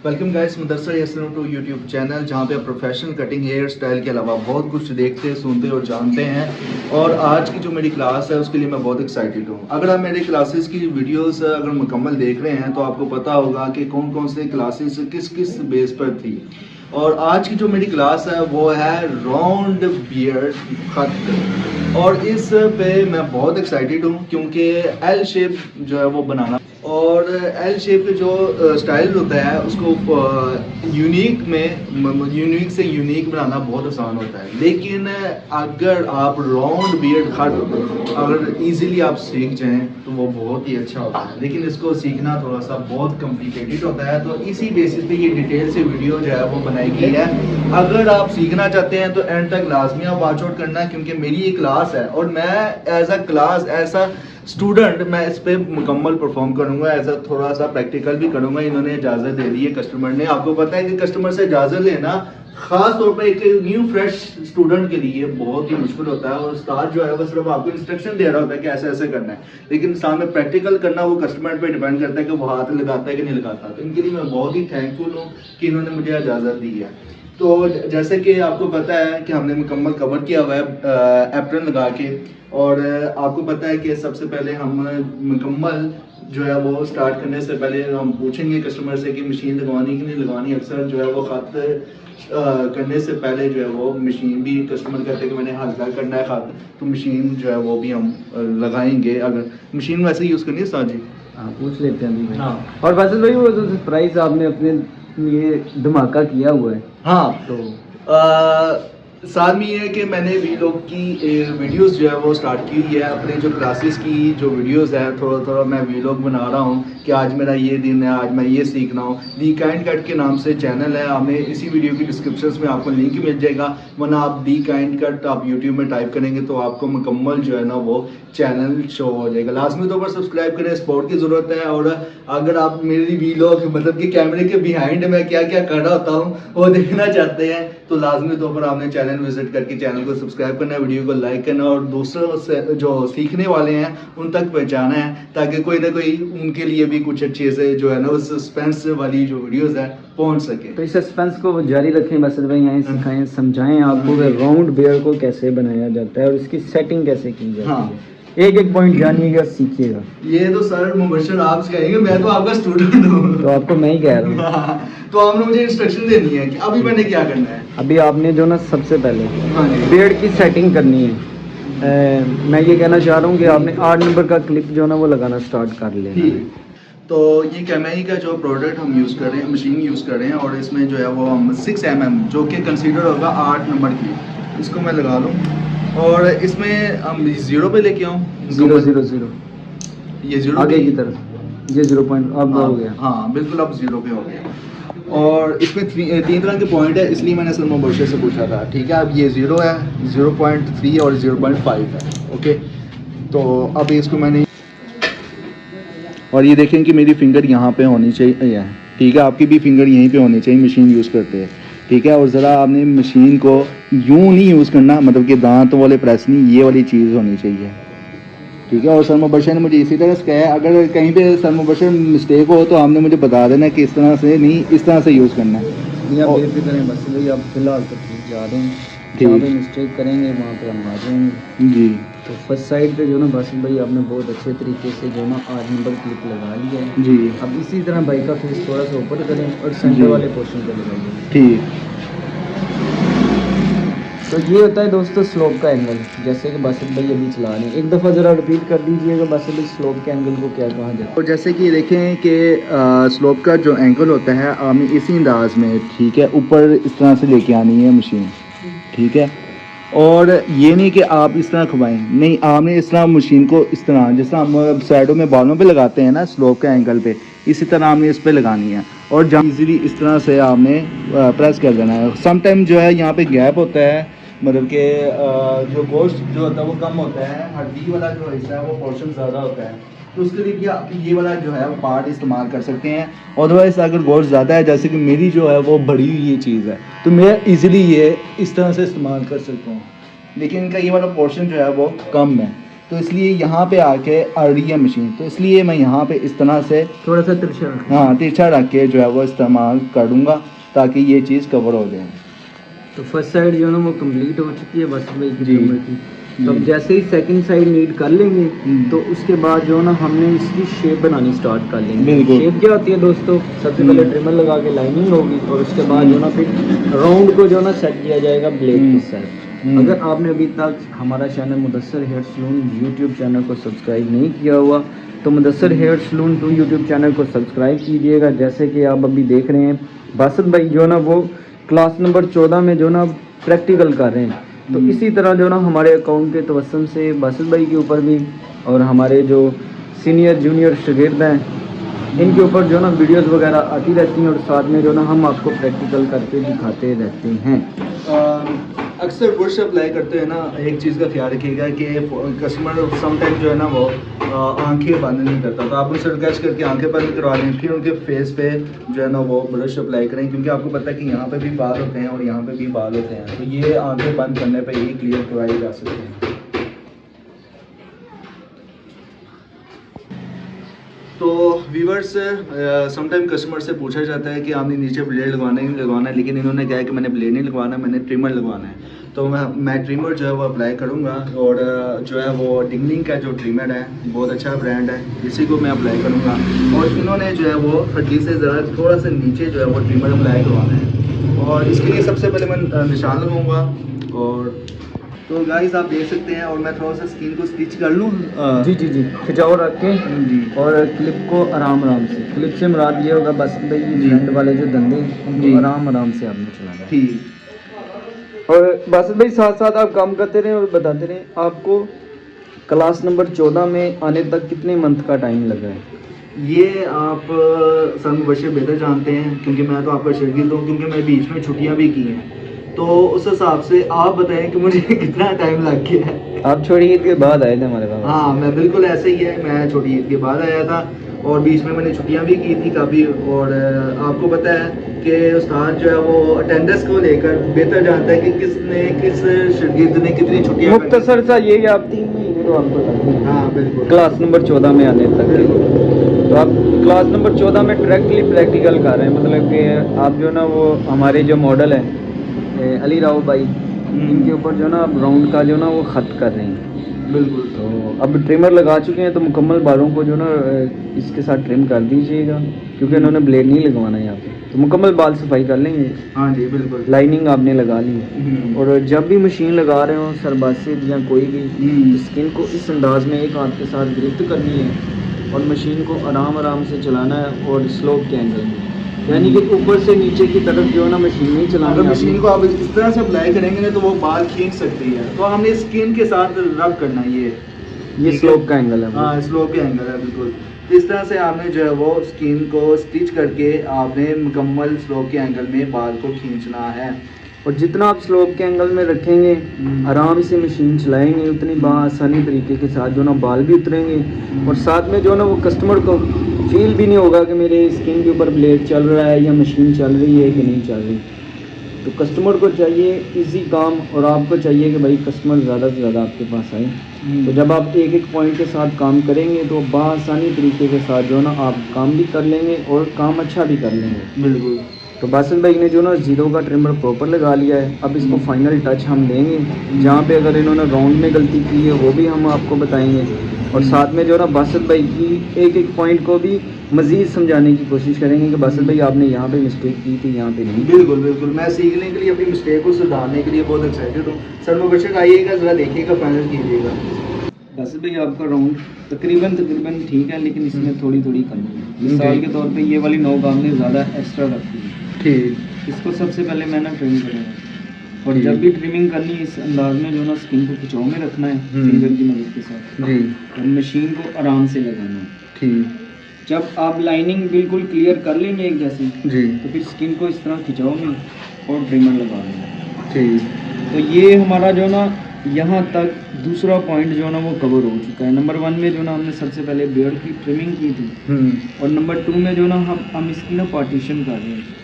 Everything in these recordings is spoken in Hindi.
वेलकम गाइस मदरसा यसलम टू यूट्यूब चैनल, जहाँ पे आप प्रोफेशनल कटिंग हेयर स्टाइल के अलावा बहुत कुछ देखते सुनते और जानते हैं। और आज की जो मेरी क्लास है उसके लिए मैं बहुत एक्साइटेड हूँ। अगर आप मेरी क्लासेस की वीडियोस अगर मुकम्मल देख रहे हैं तो आपको पता होगा कि कौन कौन से क्लासेस किस किस बेस पर थी। और आज की जो मेरी क्लास है वो है राउंड बियर्ड कट, और इस पे मैं बहुत एक्साइटेड हूँ क्योंकि एल शेप जो है वो बनाना, और एल शेप के जो स्टाइल होता है उसको यूनिक से यूनिक बनाना बहुत आसान होता है। लेकिन अगर आप राउंड बियर्ड कट अगर इजीली आप सीख जाएं तो वो बहुत ही अच्छा होता है, लेकिन इसको सीखना थोड़ा सा बहुत कॉम्प्लिकेटेड होता है। तो इसी बेसिस पे ये डिटेल से वीडियो जो है वो बनाई गई है। अगर आप सीखना चाहते हैं तो एंड तक लाजमी आप वॉच आउट करना है, क्योंकि मेरी ये क्लास है और मैं एज अ क्लास ऐसा स्टूडेंट मैं इस पे मुकम्मल परफॉर्म करूंगा, ऐसा थोड़ा सा प्रैक्टिकल भी करूंगा। इन्होंने इजाज़त दे दी है कस्टमर ने। आपको पता है कि कस्टमर से इजाज़त लेना खास तौर पे एक न्यू फ्रेश स्टूडेंट के लिए बहुत ही मुश्किल होता है। और उस्ताद जो है वो सिर्फ आपको इंस्ट्रक्शन दे रहा होता है कि ऐसे ऐसे करना है, लेकिन सामने प्रैक्टिकल करना वो कस्टमर पे डिपेंड करता है कि वो हाथ लगाता है कि नहीं लगाता। तो इनके लिए मैं बहुत ही थैंकफुल हूँ कि इन्होंने मुझे इजाज़त दी है। तो जैसे कि आपको पता है कि हमने मुकम्मल कवर किया हुआ है एप्रन लगा के। और आपको पता है कि सबसे पहले हम मुकम्मल जो है वो स्टार्ट करने से पहले हम पूछेंगे कस्टमर से कि मशीन लगवानी कि नहीं लगवानी। अक्सर जो है वो ख़त करने से पहले जो है वो मशीन भी कस्टमर कहते हैं कि मैंने हल्का करना है ख़त, तो मशीन जो है वो भी हम लगाएंगे। अगर मशीन वैसे यूज़ करनी है साजी, हाँ पूछ लेते हैं अभी। हाँ। और वैसे भाई वो जो सरप्राइज आपने अपने ये धमाका किया हुआ है, हाँ तो साथ में ये है कि मैंने वीलॉग की वीडियोस जो है वो स्टार्ट की हुई है। अपने जो क्लासेस की जो वीडियोस है थोड़ा थोड़ा मैं वीलॉग बना रहा हूँ कि आज मेरा ये दिन है, आज मैं ये सीख रहा हूँ। दी काइंड कट के नाम से चैनल है, हमें इसी वीडियो की डिस्क्रिप्शन में आपको लिंक मिल जाएगा, वरना आप दी काइंड कट आप यूट्यूब में टाइप करेंगे तो आपको मुकम्मल जो है ना वो चैनल शो हो जाएगा। लाजमी तौर पर सब्सक्राइब करें, सपोर्ट की ज़रूरत है। और अगर आप मेरी वीलॉग मतलब कि कैमरे के बिहाइंड में क्या क्या कर रहा होता हूँ वो देखना चाहते हैं तो लाजमी तौर पर आपने चैनल विजिट करके चैनल को सब्सक्राइब करना है, वीडियो को लाइक करना और दूसरों से जो सीखने वाले हैं उन तक पहुँचाना है, ताकि कोई ना कोई उनके लिए भी कुछ अच्छे से जो है ना उस सस्पेंस वाली जो वीडियोज़ है पहुँच सके। तो इस सस्पेंस को जारी रखें मसद भाई, यहाँ सिखाएं समझाएं आपको कि राउंड बियर को कैसे बनाया जाता है और इसकी सेटिंग कैसे की जाती है। एक एक पॉइंट जानिएगा, सीखिएगा। ये तो सर मुबशर आप कहेंगे, मैं तो आपका स्टूडेंट हूँ। तो आपको मैं ही कह रहा हूँ। तो आपने मुझे इंस्ट्रक्शन देनी है कि अभी मैंने क्या करना है। अभी आपने जो ना सबसे पहले हाँ जी। बियर्ड की सेटिंग करनी है। मैं ये कहना चाह रहा हूँ कि आपने 8 नंबर का क्लिप जो ना वो लगाना स्टार्ट कर लेना है। तो ये कैमेई का जो प्रोडक्ट हम यूज़ कर रहे हैं, मशीन यूज़ कर रहे हैं, और इसमें जो है वो हम 6 mm जो कि कंसीडर होगा 8 नंबर की, इसको मैं लगा लूँ और इसमें हम 0 पे लेके आऊँ। 0 0 0 ये 0 आगे की तरफ, ये 0 पॉइंट अब हो गया। हाँ बिल्कुल, अब 0 पे हो गया। और इसमें 3 तरह के पॉइंट है, इसलिए मैंने सर मुबशर से पूछा था। ठीक है, अब ये 0 है, 0.3 और 0.5 है। ओके, तो अब इसको मैंने, और ये देखें कि मेरी फिंगर यहाँ पे होनी चाहिए। ठीक है, आपकी भी फिंगर यहीं पे होनी चाहिए मशीन यूज़ करते हैं। ठीक है, और ज़रा आपने मशीन को यूँ नहीं यूज़ करना, मतलब कि दांत वाले प्रेस नहीं, ये वाली चीज़ होनी चाहिए। ठीक है, और सर मुबशर ने मुझे इसी तरह से कहा है, अगर कहीं पे सर मुबशर मिस्टेक हो तो आपने मुझे बता देना कि इस तरह से नहीं, इस तरह से यूज़ करना है। आप बेफिक्र हैं बस भाई, आप फिलहाल तो ठीक जा रहे हैं। जहाँ पे मिस्टेक करेंगे वहाँ पे हम आ जाएंगे जी। तो फर्स्ट साइड पे जो ना बस भाई आपने बहुत अच्छे तरीके से जो ना 8 नंबर क्लिप लगा लिया है जी। अब इसी तरह बाइक का फेस थोड़ा सा ऊपर करें और सेंटर वाले पोर्शन पे लगाइए। ठीक, तो ये होता है दोस्तों स्लोप का एंगल, जैसे कि बासित भाई अभी चला रहे हैं। एक दफ़ा ज़रा रिपीट कर दीजिएगा बासित भाई, स्लोप के एंगल को क्या कहा जाता है। तो जैसे कि देखें कि स्लोप का जो एंगल होता है हमें इसी अंदाज में, ठीक है, ऊपर इस तरह से लेके आनी है मशीन। ठीक है, और ये नहीं कि आप इस तरह घुमाएं, नहीं, आपने इस तरह मशीन को इस तरह, जैसे हम साइडों में बालों पे लगाते हैं ना स्लोप के एंगल पे, इसी तरह आपने इस पे लगानी है। और जहाँ इजीली इस तरह से आपने प्रेस कर देना है। सम टाइम जो है यहाँ पे गैप होता है, मतलब कि जो गोश्त जो होता है वो कम होता है, हड्डी वाला जो हिस्सा है वो पोर्शन ज़्यादा होता है, तो उसके लिए भी आप ये वाला जो है वो पार्ट इस्तेमाल कर सकते हैं। अदरवाइज़ अगर गोश्त ज़्यादा है, जैसे कि मेरी जो है वो बड़ी हुई ये चीज़ है, तो मैं इजीली ये इस तरह से इस्तेमाल कर सकता हूँ, लेकिन इनका ये वाला पोर्शन जो है वो कम है। तो इसलिए यहाँ पे आके अड़ रही है मशीन, तो इसलिए मैं यहाँ पे इस तरह से थोड़ा सा तिरछा, हाँ तिरछा रख के जो है वो इस्तेमाल करूँगा ताकि ये चीज़ कवर हो जाए। तो फर्स्ट साइड जो है ना वो कंप्लीट हो चुकी है बस भाई की जी। ट्रिमर की। तो अब जैसे ही सेकंड साइड नीड कर लेंगे तो उसके बाद जो है ना हमने इसकी शेप बनानी स्टार्ट कर लेंगे। बिल्कुल। शेप क्या होती है दोस्तों, सबसे पहले ट्रिमर लगा के लाइनिंग होगी और उसके बाद जो है ना फिर राउंड को जो है ना सेट किया जाएगा ब्लेड के साथ। अगर आपने अभी तक हमारा channel Mudassar hair salon YouTube channel को सब्सक्राइब नहीं किया हुआ तो Mudassar hair salon 2 YouTube channel को सब्सक्राइब कीजिएगा। जैसे कि आप अभी देख रहे हैं बासित भाई जो है ना वो क्लास नंबर 14 में जो ना प्रैक्टिकल कर रहे हैं। तो इसी तरह जो ना हमारे अकाउंट के तवस्सुम से बासित भाई के ऊपर भी और हमारे जो सीनियर जूनियर शागिर्द हैं इनके ऊपर जो ना वीडियोस वगैरह आती रहती हैं और साथ में जो ना हम आपको प्रैक्टिकल करके दिखाते रहते हैं। अक्सर ब्रश अप्लाई करते हैं ना, एक चीज़ का ख्याल रखिएगा कि कस्टमर समटाइम जो है ना वो आंखें बंद नहीं करता, तो आप उनसे रिक्वेस्ट करके आंखें बंद करवा लें, फिर उनके फेस पे जो है ना वो ब्रश अप्लाई करें, क्योंकि आपको पता है कि यहाँ पे भी बाल होते हैं और यहाँ पे भी बाल होते हैं, तो ये आंखें बंद करने पे ही क्लियर करवाए जा सकते हैं। तो व्यूवर्स समटाइम कस्टमर से पूछा जाता है कि आपने नीचे ब्लेड लगवाना है नहीं लगवाना है, लेकिन इन्होंने कहा है कि मैंने ब्लेड नहीं लगवाना, मैंने ट्रिमर लगवाना है। तो मैं ट्रिमर जो है वो अप्लाई करूँगा और जो है वो डिंगलिंग का जो ट्रिमर है बहुत अच्छा ब्रांड है, इसी को मैं अप्लाई करूँगा। और इन्होंने जो है वो हड्डी से ज़रा थोड़ा सा नीचे जो है वो ट्रिमर अप्लाई करवाना है और इसके लिए सबसे पहले मैं निशान लगाऊँगा। और तो गाइस आप देख सकते हैं और मैं थोड़ा सा स्किन को स्टिच कर लूँ। जी जी जी, खिंचाव रख के और क्लिप को आराम आराम से, क्लिप से मुराद ये होगा बस भाई फ्रंट वाले जो धंधे उनको आराम आराम से आपने चलाना है। ठीक। और बस भाई साथ साथ आप काम करते रहें और बताते रहें। आपको क्लास नंबर 14 में आने तक कितने मंथ का टाइम लगा है? ये आप सर मुबश्शिर बेहतर जानते हैं क्योंकि मैं तो आपका शागिर्द हूँ, क्योंकि मैं बीच में छुट्टियाँ भी की हैं, तो उस हिसाब से आप बताएं कि मुझे कितना टाइम लग गया है। आप छोटी ईद के बाद आए थे हमारे पास? हाँ मैं बिल्कुल ऐसे ही है, मैं छोटी ईद के बाद आया था और बीच में मैंने छुट्टियां भी की थी काफ़ी। और आपको पता है कि उस्ताद जो है वो अटेंडेंस को लेकर बेहतर जानता है कि किस शागिर्द ने कितनी छुट्टियां। मुख्तसर सा ये आप 3 महीने तो आपको लगे। हाँ बिल्कुल। क्लास नंबर 14 में आने तक तो आप क्लास नंबर 14 में डायरेक्टली प्रैक्टिकल कर रहे हैं, मतलब कि आप जो ना वो हमारे जो मॉडल है अली राव भाई इनके ऊपर जो ना आप राउंड का जो ना वो ख़त कर रहे हैं। बिल्कुल। तो अब ट्रिमर लगा चुके हैं तो मुकम्मल बालों को जो ना इसके साथ ट्रिम कर दीजिएगा, क्योंकि इन्होंने ब्लेड नहीं लगवाना है यहाँ पे, तो मुकम्मल बाल सफाई कर लेंगे। हाँ जी बिल्कुल। लाइनिंग आपने लगा ली और जब भी मशीन लगा रहे हो सरबासित या कोई भी स्किन को इस अंदाज में एक हाथ के साथ गिरफ्त करनी है और मशीन को आराम आराम से चलाना है और स्लोप के एंगल में, यानी कि ऊपर से नीचे की तरफ जो है ना मशीन नहीं चलानी। अगर मशीन को आप इस तरह से अप्लाई करेंगे ना तो वो बाल खींच सकती है, तो हमने स्किन के साथ रब करना है। ये स्लोप का एंगल है। हाँ स्लोप का एंगल है बिल्कुल। तो इस तरह से आपने जो है वो स्किन को स्टिच करके आपने मुकम्मल स्लोप के एंगल में बाल को खींचना है। और जितना आप स्लोप के एंगल में रखेंगे आराम से मशीन चलाएंगे उतनी आसानी तरीके के साथ जो ना बाल भी उतरेंगे और साथ में जो ना वो कस्टमर को फील भी नहीं होगा कि मेरे स्किन के ऊपर ब्लेड चल रहा है या मशीन चल रही है कि नहीं चल रही। तो कस्टमर को चाहिए इजी काम और आपको चाहिए कि भाई कस्टमर ज़्यादा से ज़्यादा आपके पास आए। तो जब आप एक एक पॉइंट के साथ काम करेंगे तो आसानी तरीके के साथ जो ना आप काम भी कर लेंगे और काम अच्छा भी कर लेंगे। बिल्कुल। तो बासित भाई ने जो ना जीरो का ट्रिमर प्रॉपर लगा लिया है, अब इसको फाइनल टच हम देंगे। जहाँ पे अगर इन्होंने राउंड में गलती की है वो भी हम आपको बताएंगे और साथ में जो ना बासित भाई की एक एक पॉइंट को भी मज़ीद समझाने की कोशिश करेंगे कि बासित भाई आपने यहाँ पे मिस्टेक की थी, यहाँ पे नहीं। बिल्कुल बिल्कुल, मैं सीखने के लिए अपनी मिस्टेक को सुधारने के लिए बहुत एक्साइटेड हूँ। सर मुबश्शिर आइएगा ज़रा देखिएगा, फाइनल कीजिएगा। बासित भाई आपका राउंड तकरीबन ठीक है, लेकिन इसमें थोड़ी थोड़ी कमी है। मिसाल के तौर पे ये वाली नोक आपने ज़्यादा एक्स्ट्रा रखी है। ठीक, इसको सबसे पहले मैं ना ट्रिम करूँगा और जब भी ट्रिमिंग करनी है इस अंदाज में जो ना स्किन को खिंचाव में रखना है फिंगर की मदद के साथ जी, और मशीन को आराम से लगाना है। ठीक। जब आप लाइनिंग बिल्कुल क्लियर कर लेंगे एक जैसी जी, तो फिर स्किन को इस तरह खिंचाव में और ट्रिमर लगा लेंगे। ठीक। तो ये हमारा जो ना यहाँ तक दूसरा पॉइंट जो ना वो कवर हो चुका है। नंबर 1 में जो ना हमने सबसे पहले बियर्ड की ट्रिमिंग की थी और नंबर 2 में जो ना हम इसकी ना पार्टीशन कर रहे हैं।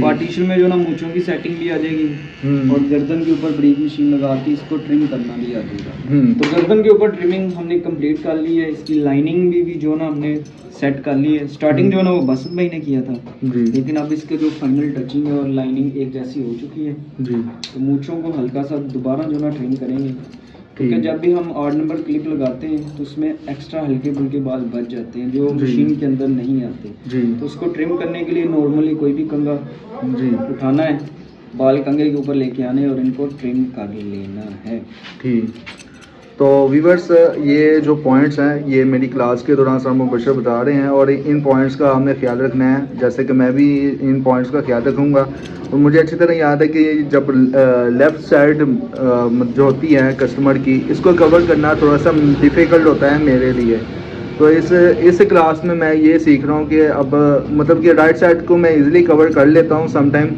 पार्टीशन में जो ना मूंछों की सेटिंग भी आ जाएगी और गर्दन के ऊपर ब्रीक मशीन लगा के इसको ट्रिम करना भी आ जाएगा। तो गर्दन के ऊपर ट्रिमिंग हमने कंप्लीट कर ली है। इसकी लाइनिंग भी जो ना हमने सेट कर ली है। स्टार्टिंग जो ना वो बसत भाई ने किया था, लेकिन अब इसके जो फाइनल टचिंग है और लाइनिंग एक जैसी हो चुकी है। तो मूंछों को हल्का सा दोबारा जो ना ट्रिम करेंगे, क्योंकि जब भी हम 8 नंबर क्लिप लगाते हैं तो उसमें एक्स्ट्रा हल्के फुल्के बाल बच जाते हैं जो मशीन के अंदर नहीं आते। तो उसको ट्रिम करने के लिए नॉर्मली कोई भी कंघा उठाना है, बाल कंघे के ऊपर लेके आने और इनको ट्रिम कर लेना है। ठीक। तो व्यूअर्स, ये जो पॉइंट्स हैं ये मेरी क्लास के दौरान सर मुबशर बता रहे हैं और इन पॉइंट्स का हमने ख्याल रखना है, जैसे कि मैं भी इन पॉइंट्स का ख्याल रखूँगा। और मुझे अच्छी तरह याद है कि जब लेफ़्ट साइड जो होती है कस्टमर की, इसको कवर करना थोड़ा सा डिफ़िकल्ट होता है मेरे लिए। तो इस क्लास में मैं ये सीख रहा हूँ कि अब मतलब कि राइट साइड को मैं इजीली कवर कर लेता हूँ। समटाइम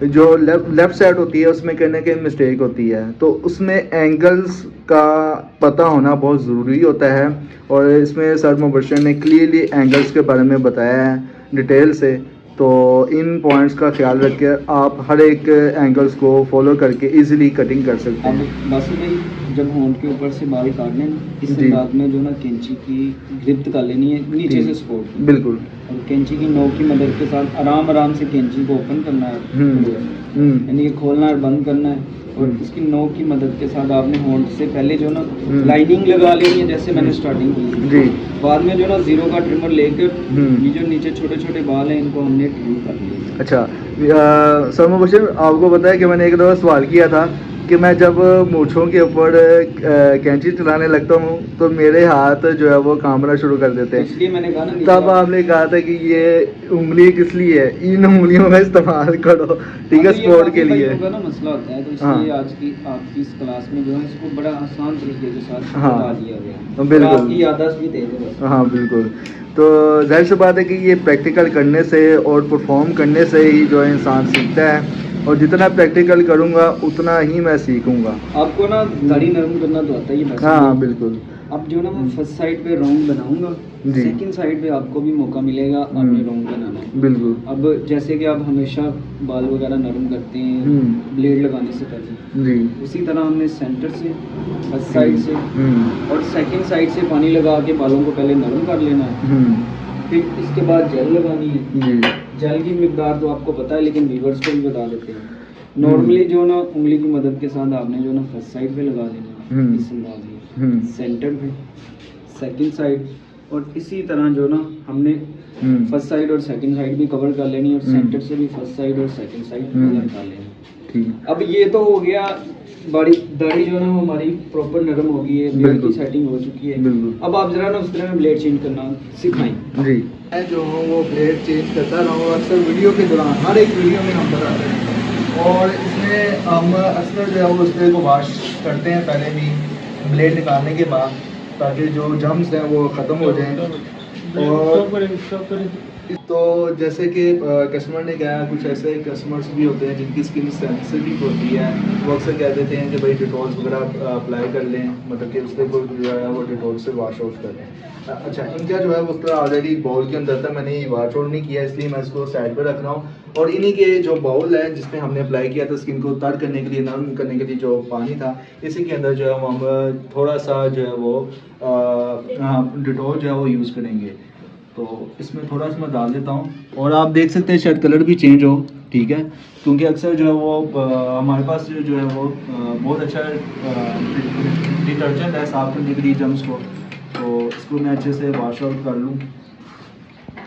जो लेफ़्ट साइड होती है उसमें कहने के मिस्टेक होती है, तो उसमें एंगल्स का पता होना बहुत ज़रूरी होता है। और इसमें सर मुबशर ने क्लियरली एंगल्स के बारे में बताया है डिटेल से। तो इन पॉइंट्स का ख्याल रख के आप हर एक एंगल्स को फॉलो करके इजीली कटिंग कर सकते हैं। बस भाई, जब होंठ के ऊपर से बाल काटने ना, इस अंदाज में जो ना कैंची की ग्रिप कर लेनी है नीचे से सपोर्ट। बिल्कुल। और कैंची की नोक की मदद के साथ आराम से कैंची को ओपन करना है, यानी कि खोलना और बंद करना है। और इसकी नोक की मदद के साथ आपने होंठ से पहले जो ना लाइनिंग लगा लेनी है, जैसे मैंने स्टार्टिंग की जी। बाद में जो ना जीरो का ट्रिमर लेकर ये जो नीचे छोटे छोटे बाल हैं इनको हमने ट्रिम कर लिया। अच्छा, सर मुबशर, आपको पता है कि मैंने एक दफ़ा सवाल किया था कि मैं जब मूंछों के ऊपर कैंची चलाने लगता हूँ तो मेरे हाथ जो है वो कांपना शुरू कर देते हैं। इसलिए मैंने कहा ना, तब आपने कहा था कि ये उंगली किस लिए है, इन उंगलियों का इस्तेमाल करो, ठीक है, स्पोर्ट के लिए। ना मसला होता है, तो इसलिए आज की आपकी इस क्लास में जो है इसको बड़ा आसान तरीके के साथ बता दिया गया। बिल्कुल, आपकी याददाश्त भी तेज है। हाँ बिल्कुल। तो जाहिर सी बात है कि ये प्रैक्टिकल करने से और परफॉर्म करने से ही जो है इंसान सीखता है, और जितना प्रैक्टिकल करूँगा उतना ही मैं सीखूँगा। आपको ना दाढ़ी नरम करना तो आता ही है। हाँ बिल्कुल। अब जो ना मैं फर्स्ट साइड पे राउंड बनाऊंगा, सेकंड साइड पे आपको भी मौका मिलेगा आपने राउंड बनाना है। बिल्कुल। अब जैसे कि आप हमेशा बाल वगैरह नरम करते हैं ब्लेड लगाने से पहले जी, उसी तरह हमने सेंटर से, फर्स्ट साइड से और सेकंड साइड से पानी लगा के बालों को पहले नरम कर लेना है। फिर इसके बाद जेल लगानी है जी। जेल की मिकदार तो आपको पता है, लेकिन व्यूअर्स को भी बता देते हैं। नॉर्मली जो ना उंगली की मदद के साथ आपने जो ना फर्स्ट साइड पे लगा देना है, इस अंदाज में, सेंटर पे, सेकंड साइड, और इसी तरह जो ना हमने फर्स्ट साइड और सेकंड साइड भी कवर कर लेनी है, और सेंटर से भी फर्स्ट साइड और सेकंड साइड कवर कर लेनी है। ठीक। अब ये तो हो गया, दाढ़ी जो ना हमारी प्रॉपर नरम हो गई है, ब्लेड की सेटिंग हो चुकी है। अब आप जरा ना उस तरह में ब्लेड चेंज करना सिखाएं जी। मैं जो हूँ वो ब्लेड चेंज करता रहा हूँ अक्सर वीडियो के दौरान, हर एक वीडियो में हम बताते हैं। और इसमें हम अक्सर जो है वो उस को वॉश करते हैं पहले भी ब्लेड निकालने के बाद, ताकि जो जम्स हैं वो ख़त्म हो जाएं। और तो जैसे कि कस्टमर ने कहा, कुछ ऐसे कस्टमर्स भी होते हैं जिनकी स्किन सेंसिटिव होती है, वो अक्सर कह देते हैं कि भाई डिटॉल्स वगैरह अप्लाई कर लें, मतलब कि उसके को जो है वो डिटॉल से वॉश आउट कर लें। अच्छा, इनका जो है वो उसका ऑलरेडी बाउल के अंदर था, मैंने ये वॉश आउट नहीं किया, इसलिए मैं इसको साइड पर रख रहा हूँ। और इन्हीं के जो बाउल है जिसमें हमने अप्लाई किया था स्किन को तर करने के लिए, नरम करने के लिए, जो पानी था, इसी के अंदर जो है वो हम थोड़ा सा जो है वो डिटॉल जो है वो यूज़ करेंगे। तो इसमें थोड़ा सा मैं डाल देता हूँ, और आप देख सकते हैं शायद कलर भी चेंज हो, ठीक है, क्योंकि अक्सर जो है वो हमारे पास जो है वो बहुत अच्छा डिटर्जेंट है साफ़ करने के लिए जम्स को। तो इसको मैं अच्छे से वॉश आउट कर लूँ।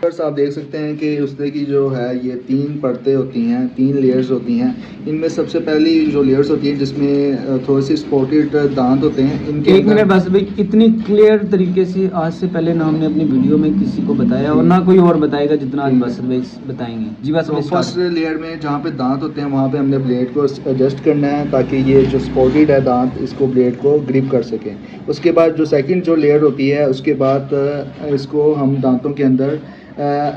बस आप देख सकते हैं कि उसने की जो है ये 3 परतें होती हैं, 3 लेयर्स होती हैं। इनमें सबसे पहली जो लेयर्स होती है जिसमें थोड़ी सी स्पॉटेड दांत होते हैं इनके। एक मिनट बस भाई, इतनी क्लियर तरीके से आज से पहले ना हमने अपनी वीडियो में किसी को बताया और ना कोई और बताएगा जितना आज बस भाई बताएंगे जी। बस फर्स्ट लेयर में जहाँ पे दांत होते हैं वहाँ पे हमने ब्लेड को एडजस्ट करना है ताकि ये जो स्पॉटेड है दांत इसको ब्लेड को ग्रिप कर सकें। उसके बाद जो सेकंड जो लेयर होती है उसके बाद इसको हम दांतों के अंदर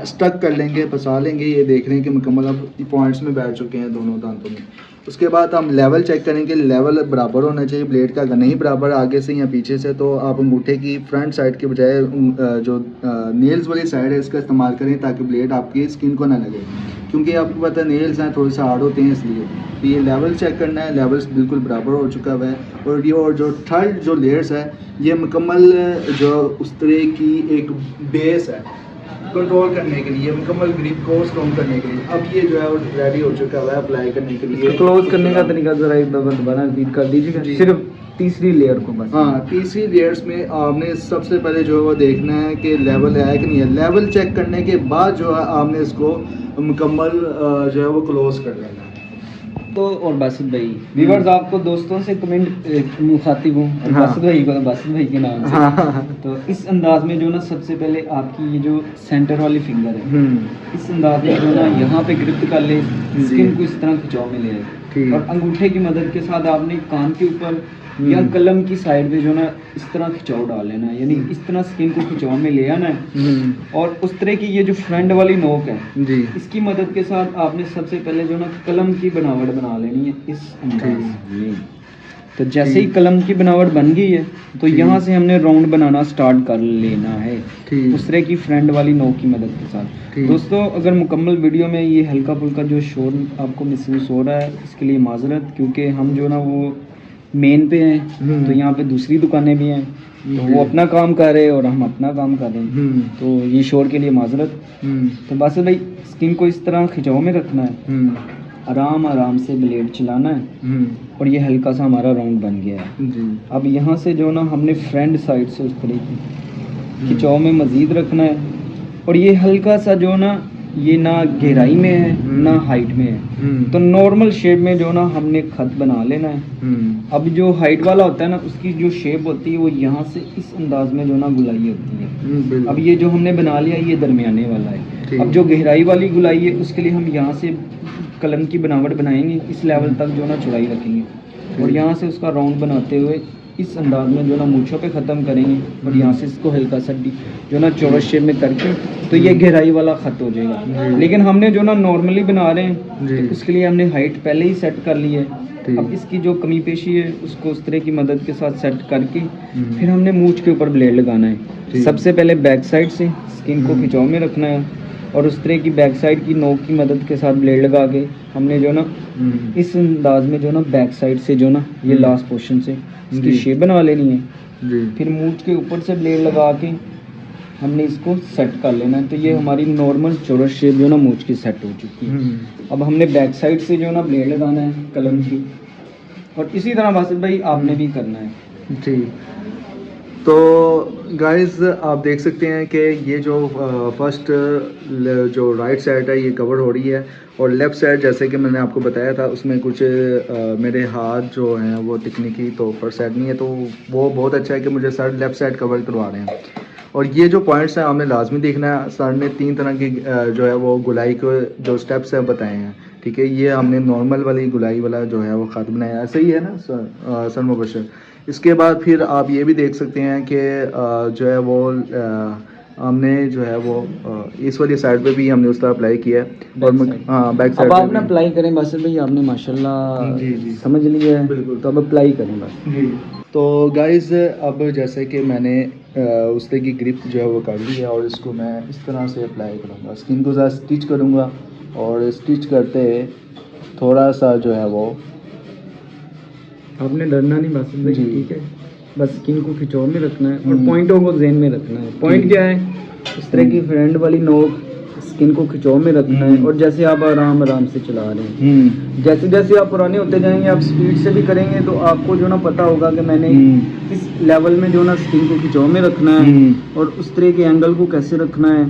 स्टक कर लेंगे, फंसा लेंगे। ये देख रहे हैं कि मुकम्मल अब पॉइंट्स में बैठ चुके हैं दोनों दांतों में। उसके बाद हम लेवल चेक करेंगे, लेवल बराबर होना चाहिए ब्लेड का। अगर नहीं बराबर आगे से या पीछे से तो आप अंगूठे की फ्रंट साइड के बजाय जो नेल्स वाली साइड है इसका इस्तेमाल करें, ताकि ब्लेड आपकी स्किन को ना लगे, क्योंकि आपको पता है नेल्स हैं थोड़े से हार्ड होते हैं, इसलिए। तो ये लेवल चेक करना है, लेवल्स बिल्कुल बराबर हो चुका हुआ है। और जो थर्ड जो लेयर्स है ये मुकम्मल जो उस तरह की एक बेस है कंट्रोल करने के लिए, मुकम्मल ग्रिप को स्ट्रॉन्ग करने के लिए। अब ये जो है वो रेडी हो चुका हुआ है अप्लाई करने के लिए। क्लोज करने का तरीका जरा एक दफा दोबारा रिपीट कर दीजिएगा, सिर्फ तीसरी लेयर को बस। हाँ, तीसरी लेयर्स में आपने सबसे पहले जो है वो देखना है कि लेवल है कि नहीं है। लेवल चेक करने के बाद जो है आपने इसको मुकम्मल जो है वो क्लोज कर लेना है। तो और बासित भाई व्यूअर्स आपको दोस्तों से कमेंट मुखातिब हूँ, हाँ। बासित भाई को तो बासित भाई के नाम से। हाँ। तो इस अंदाज में जो ना सबसे पहले आपकी ये जो सेंटर वाली फिंगर है, इस अंदाज में जो ना यहाँ पे ग्रिप कर ले, स्किन को इस तरह खिंचाव में ले आए, और अंगूठे की मदद के साथ आपने कान के ऊपर या कलम की साइड पे जो ना इस तरह खिंचाव डाल लेना है, यानी इस तरह स्किन को खिंचाव में ले आना है। और उस तरह की ये जो फ्रंट वाली नोक है जी, इसकी मदद के साथ आपने सबसे पहले जो ना कलम की बनावट बना लेनी है इस अंदाज में। तो जैसे ही कलम की बनावट बन गई है तो यहाँ से हमने राउंड बनाना स्टार्ट कर लेना है उस तरह की फ्रंट वाली नोक की मदद के साथ। दोस्तों अगर मुकम्मल वीडियो में ये हल्का फुल्का जो शोर आपको महसूस हो रहा है इसके लिए माजरत, क्योंकि हम जो ना वो मेन पे हैं, तो यहाँ पे दूसरी दुकानें भी हैं, तो वो अपना काम कर रहे हैं और हम अपना काम कर रहे हैं, तो ये शोर के लिए माजरत। तो बस भाई स्किन को इस तरह खिंचाव में रखना है, आराम आराम से ब्लेड चलाना है, और ये हल्का सा हमारा राउंड बन गया है। अब यहाँ से जो ना हमने फ्रंट साइड से उस तरह की खिंचाव में मज़ीद रखना है, और ये हल्का सा जो ना ये ना गहराई में है ना हाइट में है, तो नॉर्मल शेप में जो ना हमने खत बना लेना है। अब जो हाइट वाला होता है ना उसकी जो शेप होती है वो यहाँ से इस अंदाज में जो ना गुलाई होती है। अब ये जो हमने बना लिया ये दरमियाने वाला है। अब जो गहराई वाली गुलाई है उसके लिए हम यहाँ से कलम की बनावट बनाएंगे, इस लेवल तक जो ना चौड़ाई रखेंगे, और यहाँ से उसका राउंड बनाते हुए इस अंदाज में जो ना मूंछों पे ख़त्म करेंगे, और यहाँ से इसको हल्का सा जो ना चौरस शेप में करके तो ये गहराई वाला ख़त हो जाएगा। लेकिन हमने जो ना नॉर्मली बना रहे हैं तो उसके लिए हमने हाइट पहले ही सेट कर ली है। अब इसकी जो कमी पेशी है उसको उस तरह की मदद के साथ सेट करके फिर हमने मूंछ के ऊपर ब्लेड लगाना है। सबसे पहले बैक साइड से स्किन को खिंचाव में रखना है, और उस तरह की बैक साइड की नोक की मदद के साथ ब्लेड लगा के हमने जो ना इस अंदाज में जो ना बैक साइड से जो ना ये लास्ट पोर्शन से इसकी शेप बना लेनी है। फिर मूंछ के ऊपर से ब्लेड लगा के हमने इसको सेट कर लेना है। तो ये हमारी नॉर्मल चौरस शेप जो ना मूंछ की सेट हो चुकी है। अब हमने बैक साइड से जो ना ब्लेड लगाना है कलम की, और इसी तरह बासित भाई आपने भी करना है। जी, तो गाइस आप देख सकते हैं कि ये जो फर्स्ट जो राइट साइड है ये कवर हो रही है, और लेफ़्ट साइड जैसे कि मैंने आपको बताया था उसमें कुछ मेरे हाथ जो हैं वो तकनीकी तौर पर सेट नहीं है, तो वो बहुत अच्छा है कि मुझे सर लेफ़्ट साइड कवर करवा रहे हैं। और ये जो पॉइंट्स हैं आपने लाजमी देखना है। सर ने 3 तरह की जो है वो गुलाई के जो स्टेप्स हैं बताए हैं, ठीक है। ये हमने नॉर्मल वाली गुलाई वाला जो है वो ख़त बनाया है, सही है ना सर मुबशर। इसके बाद फिर आप ये भी देख सकते हैं कि जो है वो हमने जो है वो इस वाली साइड पे भी हमने उस तरह अप्लाई किया है, और हाँ बैक साइड अब आप ना अप्लाई करें बासित भाई, आपने माशाल्लाह जी समझ लिया है, बिल्कुल। तो अब अप्लाई करें बस। जी, तो गाइस अब जैसे कि मैंने उस तरह की ग्रिप जो है वो कर ली है, और इसको मैं इस तरह से अप्लाई करूँगा, स्किन को ज़रा स्टिच करूँगा, और स्टिच करते थोड़ा सा जो है वो आपने डरना नहीं बासित भाई, ठीक है। बस स्किन को खिंचाव में रखना है और पॉइंटों को ज़हन में रखना है। पॉइंट क्या है, इस तरह की फ्रंट वाली नोक स्किन को खिंचाव में रखना है, और जैसे आप आराम आराम से चला रहे हैं, जैसे जैसे आप पुराने होते जाएंगे आप स्पीड से भी करेंगे तो आपको जो ना पता होगा कि मैंने इस लेवल में जो ना स्किन को खिंचाव में रखना है, और उस तरह के एंगल को कैसे रखना है,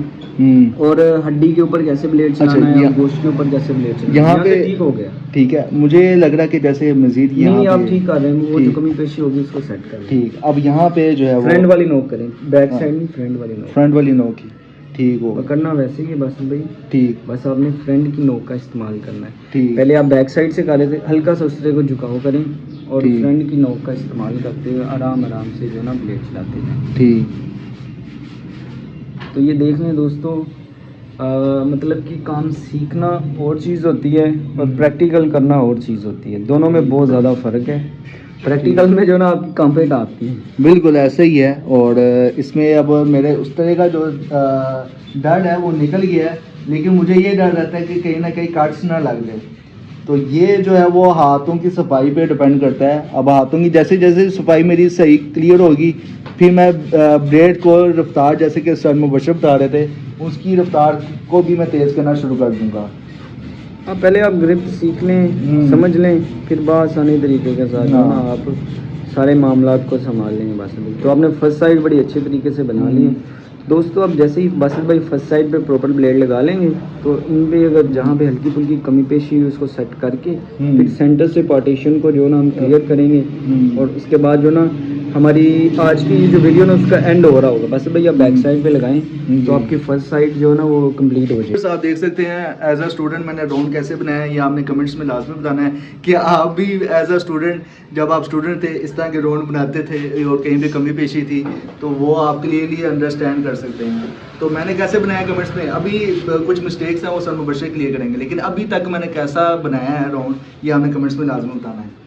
और हड्डी के ऊपर कैसे ब्लेड चलाना है, गोश्त के ऊपर कैसे ब्लेड चलाना है। यहाँ पे ठीक हो गया, ठीक है। मुझे लग रहा है कि जैसे मजीद नहीं आप ठीक कर रहे हैं, वो जो कमी पेशी होगी उसको सेट करें। ठीक, अब यहाँ पे जो है फ्रंट वाली नोक करें, बैक साइड नहीं, फ्रंट वाली नोक की ठीक हो पकड़ना वैसे ही बस भाई, ठीक। बस आपने फ्रंट की नोक का इस्तेमाल करना है। ठीक, पहले पहले आप बैक साइड से कर रहे थे, हल्का सा उस तरह को झुकाव करें, और फ्रंट की नोक का इस्तेमाल करते हुए आराम आराम से जो ना ब्लेड चलाते जाएं। ठीक। तो ये देख लें दोस्तों, मतलब कि काम सीखना और चीज़ होती है और प्रैक्टिकल करना और चीज़ होती है, दोनों में बहुत ज़्यादा फ़र्क है। प्रैक्टिकल में जो ना आपकी कंप्लीट आती है। बिल्कुल ऐसा ही है। और इसमें अब मेरे उस तरह का जो डर है वो निकल गया है, लेकिन मुझे ये डर रहता है कि कहीं ना कहीं कट्स ना लग जाए। तो ये जो है वो हाथों की सफाई पे डिपेंड करता है। अब हाथों की जैसे जैसे सफाई मेरी सही क्लियर होगी, फिर मैं ब्लेड को रफ्तार, जैसे कि सर मुबशर बता रहे थे, उसकी रफ्तार को भी मैं तेज़ करना शुरू कर दूंगा। हाँ, पहले आप ग्रिप सीख लें, समझ लें, फिर आसानी तरीके के साथ ना आप सारे मामलात को संभाल लेंगे बस। तो आपने फर्स्ट साइड बड़ी अच्छे तरीके से बना ली है। दोस्तों अब जैसे ही बासित भाई फर्स्ट साइड पे प्रॉपर ब्लेड लगा लेंगे, तो इन पे अगर जहाँ पे हल्की फुल्की कमी पेशी है उसको सेट करके फिर सेंटर से पार्टीशन को जो ना हम क्लियर करेंगे। और उसके बाद जो ना हमारी आज की जो वीडियो ना उसका एंड हो रहा होगा। बस भैया बैक साइड पे लगाएं तो आपकी फर्स्ट साइड जो है ना वो कंप्लीट हो जाए। आप देख सकते हैं एज अ स्टूडेंट मैंने राउंड कैसे बनाया है, ये आपने कमेंट्स में लाजमी बताना है कि आप भी एज अ स्टूडेंट, जब आप स्टूडेंट थे इस तरह के राउंड बनाते थे और कहीं पे कमी पेशी थी, तो वो आप क्लियरली अंडरस्टैंड कर सकते हैं। तो मैंने कैसे बनाया कमेंट्स में, अभी कुछ मिस्टेक्स हैं वो सर मुबशर क्लियर करेंगे, लेकिन अभी तक मैंने कैसा बनाया है राउंड ये आपने कमेंट्स में लाजमी बताना है।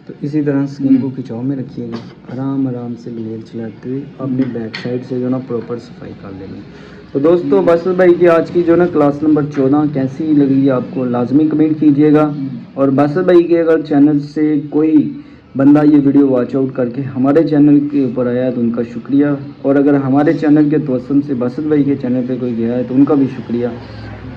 तो इसी तरह स्किन को खिंचाव में रखिएगा, आराम आराम से ब्लेड चलाते हुए अपने बैक साइड से जो ना प्रॉपर सफाई कर लेनी। तो दोस्तों बासित भाई की आज की जो ना क्लास नंबर 14 कैसी लगी आपको लाजमी कमेंट कीजिएगा। और बासित भाई के अगर चैनल से कोई बंदा ये वीडियो वॉच आउट करके हमारे चैनल के ऊपर आया है तो उनका शुक्रिया, और अगर हमारे चैनल के तवस्सुम से बासित भाई के चैनल पे कोई गया है तो उनका भी शुक्रिया।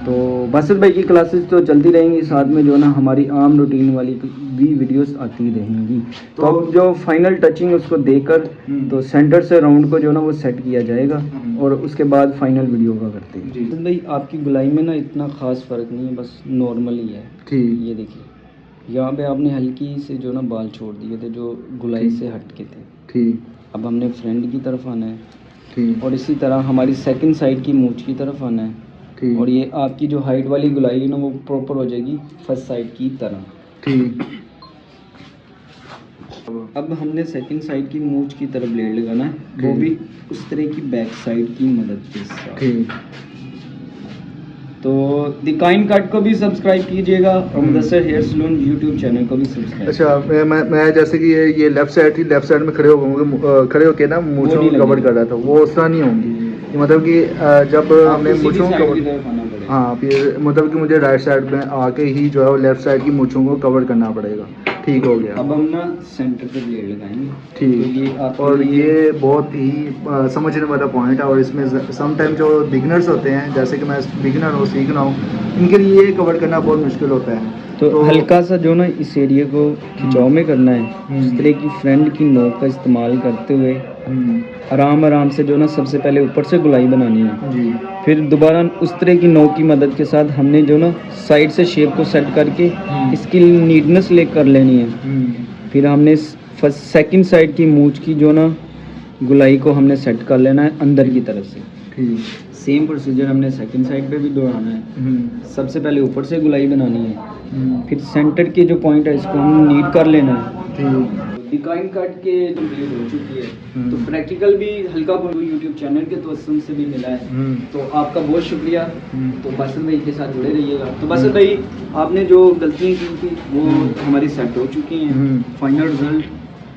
तो बासित भाई की क्लासेस तो चलती रहेंगी, साथ में जो ना हमारी आम रूटीन वाली भी वीडियोस आती रहेंगी। तो अब जो फाइनल टचिंग उसको देकर तो सेंटर से राउंड को जो ना वो सेट किया जाएगा और उसके बाद फाइनल वीडियो का करते हैं। बासित भाई आपकी गुलाई में ना इतना खास फ़र्क नहीं है, बस नॉर्मल ही है। ठीक, ये देखिए यहाँ पे आपने हल्की से जो ना बाल छोड़ दिए थे जो गुलाई से हट के थे। ठीक, अब हमने फ्रंट की तरफ आना है। ठीक, और इसी तरह हमारी सेकंड साइड की मूंछ की तरफ आना है। ठीक, और ये आपकी जो हाइट वाली गुलाई है ना वो प्रॉपर हो जाएगी फर्स्ट साइड की तरह। ठीक, अब हमने सेकंड साइड की मूंछ की तरफ ब्लेड लगाना है, वो भी उस तरह की बैक साइड की मदद के साथ। ठीक, तो द काइंड कट को भी सब्सक्राइब कीजिएगा और Mudassir hair salon YouTube channel को भी सब्सक्राइब। अच्छा, मैं जैसे कि ये लेफ्ट साइड थी, लेफ्ट साइड में खड़े होके ना मूंछों को कवर कर रहा था, वो उस तरह नहीं होंगी। मतलब कि जब हमने मूंछों को कवर, हाँ, फिर मतलब कि मुझे राइट साइड में आके ही जो है वो लेफ्ट साइड की मूंछों को कवर करना पड़ेगा। ठीक हो गया। अब हम ना सेंटर पे ब्लेड लगाएंगे। ठीक, तो ये और ये बहुत ही समझने वाला पॉइंट है। और इसमें सम टाइम जो बिगिनर्स होते हैं, जैसे कि मैं बिगिनर हूँ, सीख रहा हूँ, इनके लिए ये कवर करना बहुत मुश्किल होता है। तो हल्का सा जो ना इस एरिया को खिंचाव में करना है, इस तरह की फ्रंट की नोक का इस्तेमाल करते हुए आराम आराम से जो ना सबसे पहले ऊपर से गुलाई बनानी है जी। फिर दोबारा उस तरह की नोक की मदद के साथ हमने जो ना साइड से शेप को सेट करके इसकी नीटनेस ले कर लेनी है। फिर हमने फर्स्ट सेकंड साइड की मूंछ की जो ना गुलाई को हमने सेट कर लेना है अंदर की तरफ से। ठीक, सेम प्रोसीजर हमने सेकंड साइड पे भी दोहराना है। सबसे पहले ऊपर से गुलाई बनानी है, फिर सेंटर के जो पॉइंट है इसको हम नीट कर लेना है। ठीक, डिकाइन कट के जो ब्लेड हो चुकी है, तो प्रैक्टिकल भी हल्का फुल्का यूट्यूब चैनल के तवस्सुम से भी मिला है, तो आपका बहुत शुक्रिया। तो बासित भाई के साथ जुड़े रहिएगा। तो बासित भाई आपने जो गलतियाँ की थी वो हमारी सेट हो चुकी हैं। फाइनल रिजल्ट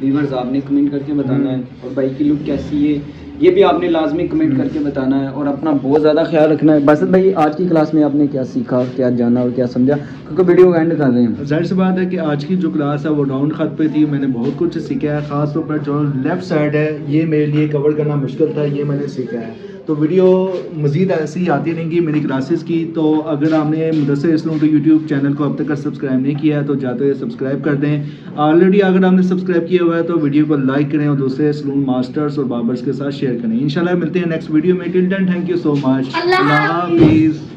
व्यूअर्स आपने कमेंट करके बताना है, और भाई की लुक कैसी है ये भी आपने लाजमी कमेंट करके बताना है, और अपना बहुत ज़्यादा ख्याल रखना है। बासित भाई आज की क्लास में आपने क्या सीखा, क्या जाना और क्या समझा, क्योंकि वीडियो को एंड कर रहे हैं। जाहिर सी बात है कि आज की जो क्लास है वो राउंड खत पे थी, मैंने बहुत कुछ सीखा है। ख़ास तौर पर जो लेफ़्ट साइड है ये मेरे लिए कवर करना मुश्किल था, ये मैंने सीखा है। तो वीडियो मज़ीद ऐसी ही आती रहेंगी मेरी क्लासेस की। तो अगर आपने मुदस्सिर सलून के यूट्यूब चैनल को अब तक सब्सक्राइब नहीं किया है तो जाते हुए सब्सक्राइब कर दें। ऑलरेडी अगर आपने सब्सक्राइब किया हुआ है तो वीडियो को लाइक करें और दूसरे सलून मास्टर्स और बार्बर्स के साथ शेयर करें। इंशाल्लाह मिलते हैं नेक्स्ट वीडियो में। Till then thank you so much. अल्लाह हाफिज़।